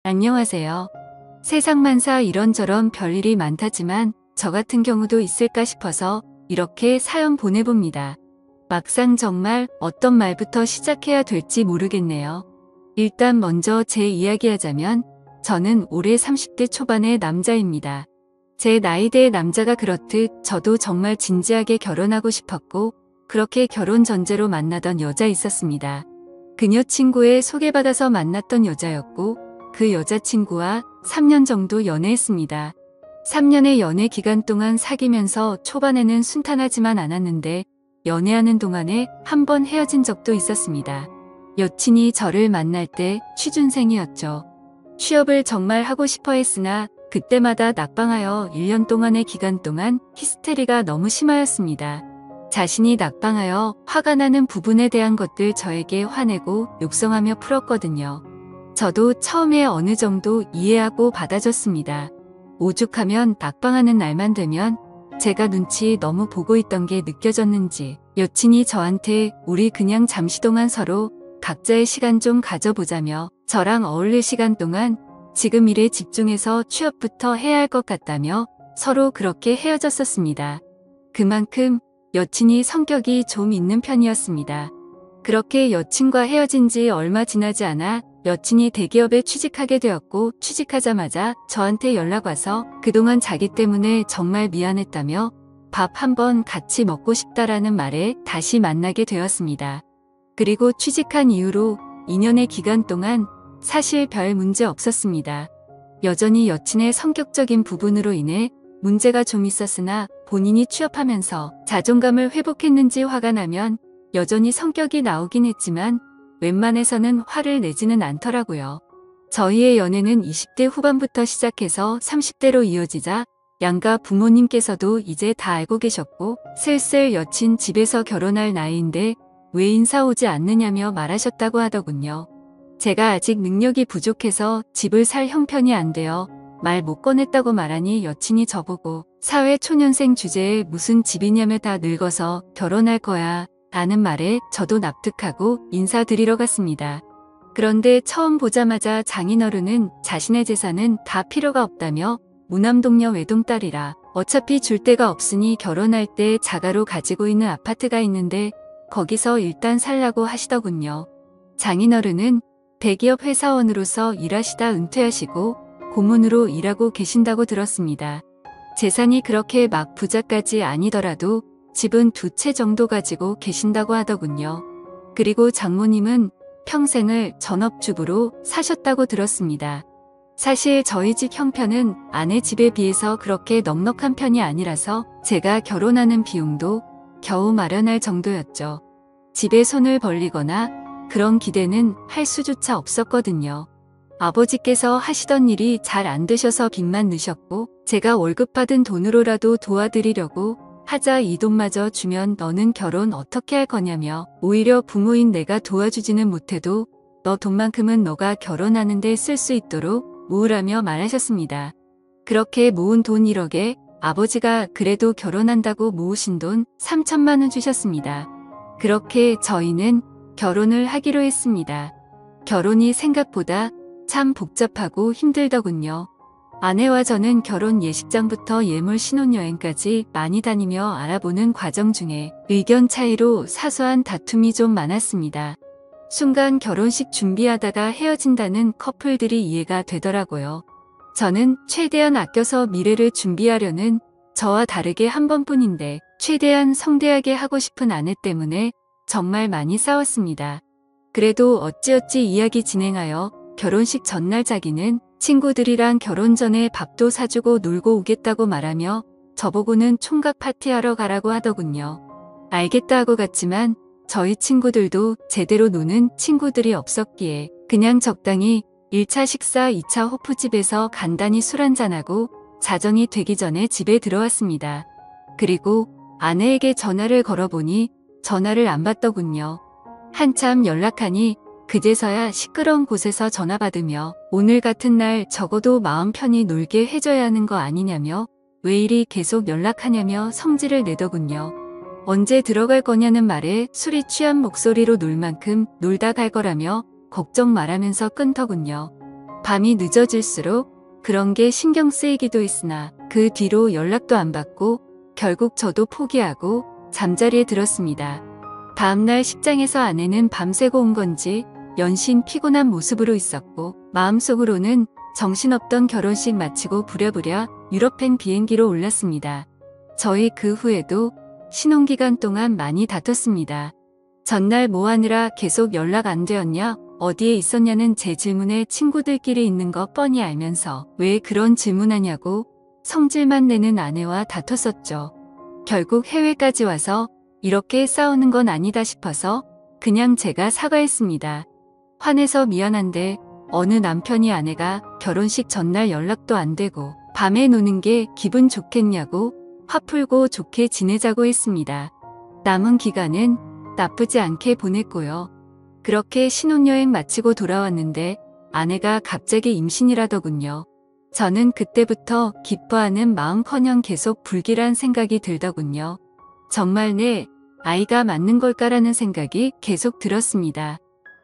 안녕하세요. 세상만사 이런저런 별일이 많다지만 저 같은 경우도 있을까 싶어서 이렇게 사연 보내봅니다. 막상 정말 어떤 말부터 시작해야 될지 모르겠네요. 일단 먼저 제 이야기하자면 저는 올해 30대 초반의 남자입니다. 제 나이대의 남자가 그렇듯 저도 정말 진지하게 결혼하고 싶었고 그렇게 결혼 전제로 만나던 여자 있었습니다. 그녀 친구의 소개받아서 만났던 여자였고 그 여자친구와 3년 정도 연애했습니다. 3년의 연애 기간 동안 사귀면서 초반에는 순탄하지만 않았는데 연애하는 동안에 한 번 헤어진 적도 있었습니다. 여친이 저를 만날 때 취준생이었죠. 취업을 정말 하고 싶어 했으나 그때마다 낙방하여 1년 동안의 기간 동안 히스테리가 너무 심하였습니다. 자신이 낙방하여 화가 나는 부분에 대한 것들 저에게 화내고 욕성하며 풀었거든요. 저도 처음에 어느 정도 이해하고 받아줬습니다. 오죽하면 낙방하는 날만 되면 제가 눈치 너무 보고 있던 게 느껴졌는지 여친이 저한테 우리 그냥 잠시 동안 서로 각자의 시간 좀 가져보자며 저랑 어울릴 시간 동안 지금 일에 집중해서 취업부터 해야 할 것 같다며 서로 그렇게 헤어졌었습니다. 그만큼 여친이 성격이 좀 있는 편이었습니다. 그렇게 여친과 헤어진 지 얼마 지나지 않아 여친이 대기업에 취직하게 되었고 취직하자마자 저한테 연락 와서 그동안 자기 때문에 정말 미안했다며 밥 한번 같이 먹고 싶다라는 말에 다시 만나게 되었습니다. 그리고 취직한 이후로 2년의 기간 동안 사실 별 문제 없었습니다. 여전히 여친의 성격적인 부분으로 인해 문제가 좀 있었으나 본인이 취업하면서 자존감을 회복했는지 화가 나면 여전히 성격이 나오긴 했지만 웬만해서는 화를 내지는 않더라고요. 저희의 연애는 20대 후반부터 시작해서 30대로 이어지자 양가 부모님께서도 이제 다 알고 계셨고 슬슬 여친 집에서 결혼할 나이인데 왜 인사 오지 않느냐며 말하셨다고 하더군요. 제가 아직 능력이 부족해서 집을 살 형편이 안 되어 말 못 꺼냈다고 말하니 여친이 저보고 사회초년생 주제에 무슨 집이냐며 다 늙어서 결혼할 거야 라는 말에 저도 납득하고 인사드리러 갔습니다. 그런데 처음 보자마자 장인어른은 자신의 재산은 다 필요가 없다며 무남동녀 외동딸이라 어차피 줄 데가 없으니 결혼할 때 자가로 가지고 있는 아파트가 있는데 거기서 일단 살라고 하시더군요. 장인어른은 대기업 회사원으로서 일하시다 은퇴하시고 고문으로 일하고 계신다고 들었습니다. 재산이 그렇게 막 부자까지 아니더라도 집은 2채 정도 가지고 계신다고 하더군요. 그리고 장모님은 평생을 전업주부로 사셨다고 들었습니다. 사실 저희 집 형편은 아내 집에 비해서 그렇게 넉넉한 편이 아니라서 제가 결혼하는 비용도 겨우 마련할 정도였죠. 집에 손을 벌리거나 그런 기대는 할 수조차 없었거든요. 아버지께서 하시던 일이 잘 안 되셔서 빚만 느셨고 제가 월급 받은 돈으로라도 도와드리려고 하자 이 돈마저 주면 너는 결혼 어떻게 할 거냐며 오히려 부모인 내가 도와주지는 못해도 너 돈만큼은 너가 결혼하는데 쓸 수 있도록 모으라며 말하셨습니다. 그렇게 모은 돈 1억에 아버지가 그래도 결혼한다고 모으신 돈 3천만 원 주셨습니다. 그렇게 저희는 결혼을 하기로 했습니다. 결혼이 생각보다 참 복잡하고 힘들더군요. 아내와 저는 결혼 예식장부터 예물 신혼여행까지 많이 다니며 알아보는 과정 중에 의견 차이로 사소한 다툼이 좀 많았습니다. 순간 결혼식 준비하다가 헤어진다는 커플들이 이해가 되더라고요. 저는 최대한 아껴서 미래를 준비하려는 저와 다르게 한 번뿐인데 최대한 성대하게 하고 싶은 아내 때문에 정말 많이 싸웠습니다. 그래도 어찌어찌 이야기 진행하여 결혼식 전날 자기는 친구들이랑 결혼 전에 밥도 사주고 놀고 오겠다고 말하며 저보고는 총각 파티하러 가라고 하더군요. 알겠다 하고 갔지만 저희 친구들도 제대로 노는 친구들이 없었기에 그냥 적당히 1차 식사 2차 호프집에서 간단히 술 한잔하고 자정이 되기 전에 집에 들어왔습니다. 그리고 아내에게 전화를 걸어보니 전화를 안 받더군요. 한참 연락하니 그제서야 시끄러운 곳에서 전화 받으며 오늘 같은 날 적어도 마음 편히 놀게 해줘야 하는 거 아니냐며 왜 이리 계속 연락하냐며 성질을 내더군요. 언제 들어갈 거냐는 말에 술이 취한 목소리로 놀 만큼 놀다 갈 거라며 걱정 말하면서 끊더군요. 밤이 늦어질수록 그런 게 신경 쓰이기도 했으나 그 뒤로 연락도 안 받고 결국 저도 포기하고 잠자리에 들었습니다. 다음날 식장에서 아내는 밤새고 온 건지 연신 피곤한 모습으로 있었고 마음속으로는 정신없던 결혼식 마치고 부랴부랴 유럽행 비행기로 올랐습니다. 저희 그 후에도 신혼기간 동안 많이 다퉜습니다. 전날 뭐 하느라 계속 연락 안 되었냐? 어디에 있었냐는 제 질문에 친구들끼리 있는 거 뻔히 알면서 왜 그런 질문하냐고 성질만 내는 아내와 다퉜었죠. 결국 해외까지 와서 이렇게 싸우는 건 아니다 싶어서 그냥 제가 사과했습니다. 화내서 미안한데 어느 남편이 아내가 결혼식 전날 연락도 안 되고 밤에 노는 게 기분 좋겠냐고 화 풀고 좋게 지내자고 했습니다. 남은 기간은 나쁘지 않게 보냈고요. 그렇게 신혼여행 마치고 돌아왔는데 아내가 갑자기 임신이라더군요. 저는 그때부터 기뻐하는 마음커녕 계속 불길한 생각이 들더군요. 정말 내 아이가 맞는 걸까라는 생각이 계속 들었습니다.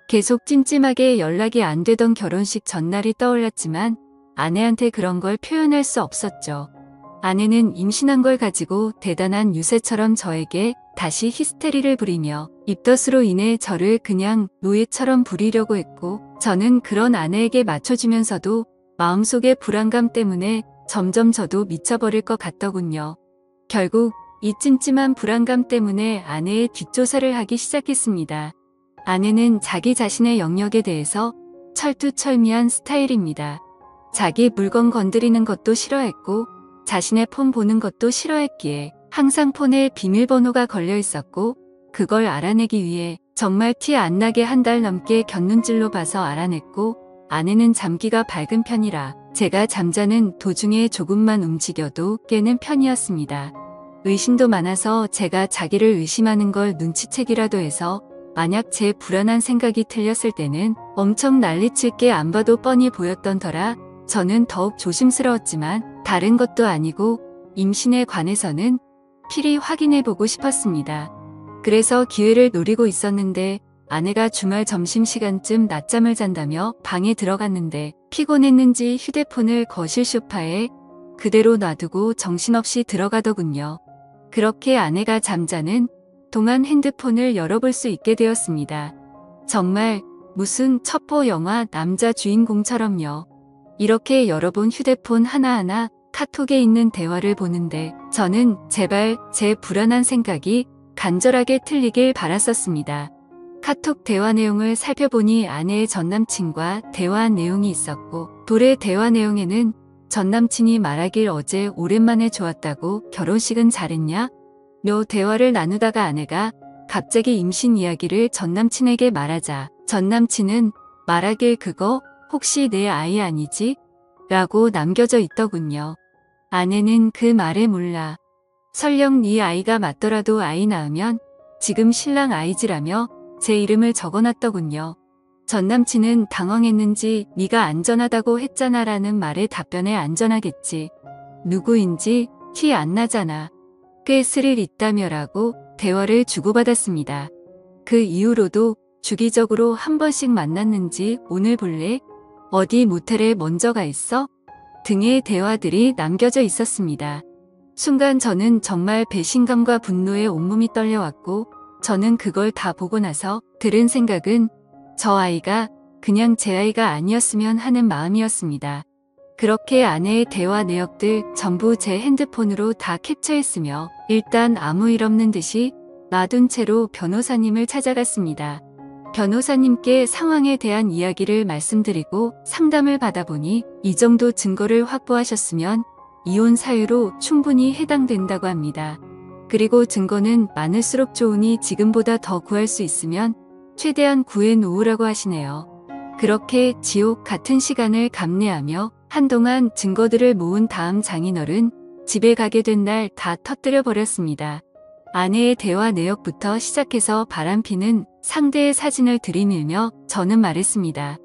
계속 찜찜하게 연락이 안 되던 결혼식 전날이 떠올랐지만 아내한테 그런 걸 표현할 수 없었죠. 아내는 임신한 걸 가지고 대단한 유세처럼 저에게 다시 히스테리를 부리며 입덧으로 인해 저를 그냥 노예처럼 부리려고 했고 저는 그런 아내에게 맞춰주면서도 마음속의 불안감 때문에 점점 저도 미쳐버릴 것 같더군요. 결국 이 찜찜한 불안감 때문에 아내의 뒷조사를 하기 시작했습니다. 아내는 자기 자신의 영역에 대해서 철두철미한 스타일입니다. 자기 물건 건드리는 것도 싫어했고 자신의 폰 보는 것도 싫어했기에 항상 폰에 비밀번호가 걸려 있었고 그걸 알아내기 위해 정말 티 안 나게 한 달 넘게 곁눈질로 봐서 알아냈고 아내는 잠기가 밝은 편이라 제가 잠자는 도중에 조금만 움직여도 깨는 편이었습니다. 의심도 많아서 제가 자기를 의심하는 걸 눈치채기라도 해서 만약 제 불안한 생각이 틀렸을 때는 엄청 난리칠 게 안 봐도 뻔히 보였던 터라 저는 더욱 조심스러웠지만 다른 것도 아니고 임신에 관해서는 필히 확인해보고 싶었습니다. 그래서 기회를 노리고 있었는데 아내가 주말 점심시간쯤 낮잠을 잔다며 방에 들어갔는데 피곤했는지 휴대폰을 거실 소파에 그대로 놔두고 정신없이 들어가더군요. 그렇게 아내가 잠자는 동안 핸드폰을 열어볼 수 있게 되었습니다. 정말 무슨 첩보 영화 남자 주인공처럼요. 이렇게 열어본 휴대폰 하나하나 카톡에 있는 대화를 보는데 저는 제발 제 불안한 생각이 간절하게 틀리길 바랐었습니다. 카톡 대화 내용을 살펴보니 아내의 전남친과 대화한 내용이 있었고 둘의 대화 내용에는 전남친이 말하길 어제 오랜만에 좋았다고 결혼식은 잘했냐? 며 대화를 나누다가 아내가 갑자기 임신 이야기를 전남친에게 말하자 전남친은 말하길 그거 혹시 내 아이 아니지? 라고 남겨져 있더군요. 아내는 그 말에 몰라. 설령 네 아이가 맞더라도 아이 낳으면 지금 신랑 아이지라며 제 이름을 적어놨더군요. 전남친은 당황했는지 네가 안전하다고 했잖아 라는 말에 답변에 안전하겠지. 누구인지 티 안 나잖아. 꽤 스릴 있다며 라고 대화를 주고받았습니다. 그 이후로도 주기적으로 한 번씩 만났는지 오늘 볼래? 어디 모텔에 먼저 가 있어? 등의 대화들이 남겨져 있었습니다. 순간 저는 정말 배신감과 분노에 온몸이 떨려왔고 저는 그걸 다 보고 나서 들은 생각은 저 아이가 그냥 제 아이가 아니었으면 하는 마음이었습니다. 그렇게 아내의 대화 내역들 전부 제 핸드폰으로 다 캡처했으며 일단 아무 일 없는 듯이 놔둔 채로 변호사님을 찾아갔습니다. 변호사님께 상황에 대한 이야기를 말씀드리고 상담을 받아보니 이 정도 증거를 확보하셨으면 이혼 사유로 충분히 해당된다고 합니다. 그리고 증거는 많을수록 좋으니 지금보다 더 구할 수 있으면 최대한 구해놓으라고 하시네요. 그렇게 지옥 같은 시간을 감내하며 한동안 증거들을 모은 다음 장인어른 집에 가게 된 날 다 터뜨려 버렸습니다. 아내의 대화 내역부터 시작해서 바람피는 상대의 사진을 들이밀며 저는 말했습니다.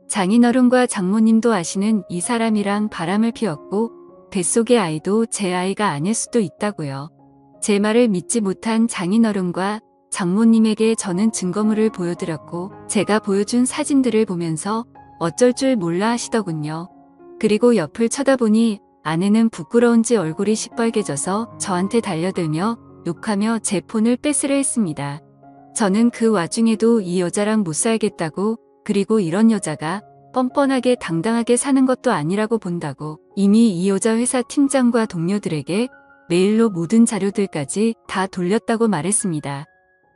장인어른과 장모님도 아시는 이 사람이랑 바람을 피웠고 뱃속의 아이도 제 아이가 아닐 수도 있다고요. 제 말을 믿지 못한 장인어른과 장모님에게 저는 증거물을 보여드렸고 제가 보여준 사진들을 보면서 어쩔 줄 몰라 하시더군요. 그리고 옆을 쳐다보니 아내는 부끄러운지 얼굴이 시뻘개져서 저한테 달려들며 욕하며 제 폰을 뺏으려 했습니다. 저는 그 와중에도 이 여자랑 못 살겠다고, 그리고 이런 여자가 뻔뻔하게 당당하게 사는 것도 아니라고 본다고 이미 이 여자 회사 팀장과 동료들에게 메일로 모든 자료들까지 다 돌렸다고 말했습니다.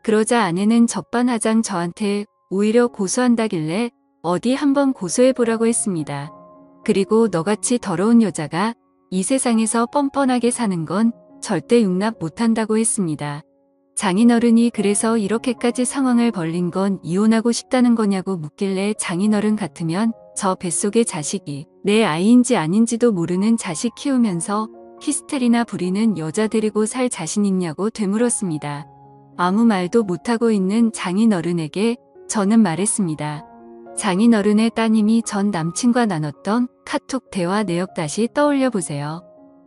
그러자 아내는 적반하장 저한테 오히려 고소한다길래 어디 한번 고소해보라고 했습니다. 그리고 너같이 더러운 여자가 이 세상에서 뻔뻔하게 사는 건 절대 용납 못한다고 했습니다. 장인어른이 그래서 이렇게까지 상황을 벌린 건 이혼하고 싶다는 거냐고 묻길래 장인어른 같으면 저 뱃속의 자식이 내 아이인지 아닌지도 모르는 자식 키우면서 히스테리나 부리는 여자 데리고 살 자신 있냐고 되물었습니다. 아무 말도 못하고 있는 장인어른에게 저는 말했습니다. 장인어른의 따님이 전 남친과 나눴던 카톡 대화 내역 다시 떠올려 보세요.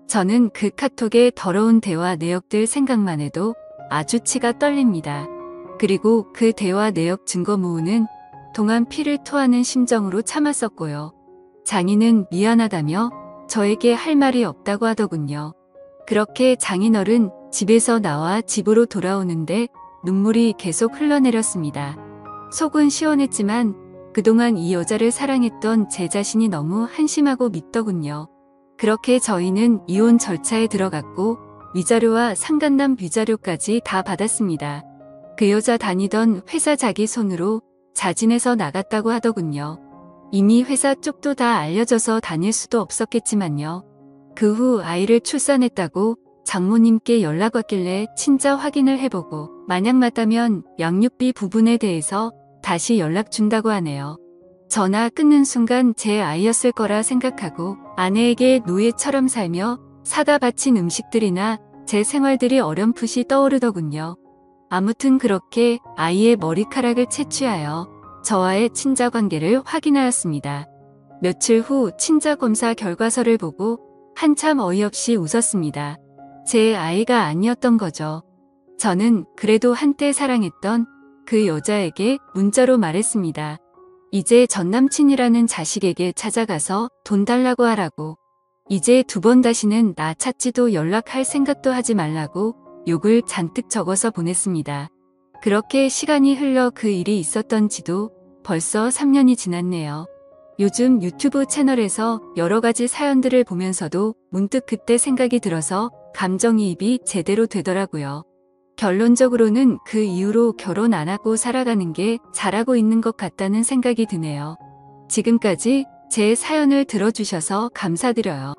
저는 그 카톡의 더러운 대화 내역들 생각만 해도 아주 치가 떨립니다. 그리고 그 대화 내역 증거 모으는 동안 피를 토하는 심정으로 참았었고요. 장인은 미안하다며 저에게 할 말이 없다고 하더군요. 그렇게 장인어른 집에서 나와 집으로 돌아오는데 눈물이 계속 흘러내렸습니다. 속은 시원했지만 그동안 이 여자를 사랑했던 제 자신이 너무 한심하고 밉더군요. 그렇게 저희는 이혼 절차에 들어갔고 위자료와 상간남 위자료까지 다 받았습니다. 그 여자 다니던 회사 자기 손으로 자진해서 나갔다고 하더군요. 이미 회사 쪽도 다 알려져서 다닐 수도 없었겠지만요. 그 후 아이를 출산했다고 장모님께 연락 왔길래 친자 확인을 해보고 만약 맞다면 양육비 부분에 대해서 다시 연락 준다고 하네요. 전화 끊는 순간 제 아이였을 거라 생각하고 아내에게 노예처럼 살며 사다 바친 음식들이나 제 생활들이 어렴풋이 떠오르더군요. 아무튼 그렇게 아이의 머리카락을 채취하여 저와의 친자 관계를 확인하였습니다. 며칠 후 친자 검사 결과서를 보고 한참 어이없이 웃었습니다. 제 아이가 아니었던 거죠. 저는 그래도 한때 사랑했던 그 여자에게 문자로 말했습니다. 이제 전남친이라는 자식에게 찾아가서 돈 달라고 하라고. 이제 두 번 다시는 나 찾지도 연락할 생각도 하지 말라고 욕을 잔뜩 적어서 보냈습니다. 그렇게 시간이 흘러 그 일이 있었던 지도 벌써 3년이 지났네요. 요즘 유튜브 채널에서 여러 가지 사연들을 보면서도 문득 그때 생각이 들어서 감정이입이 제대로 되더라고요. 결론적으로는 그 이후로 결혼 안 하고 살아가는 게 잘하고 있는 것 같다는 생각이 드네요. 지금까지 제 사연을 들어주셔서 감사드려요.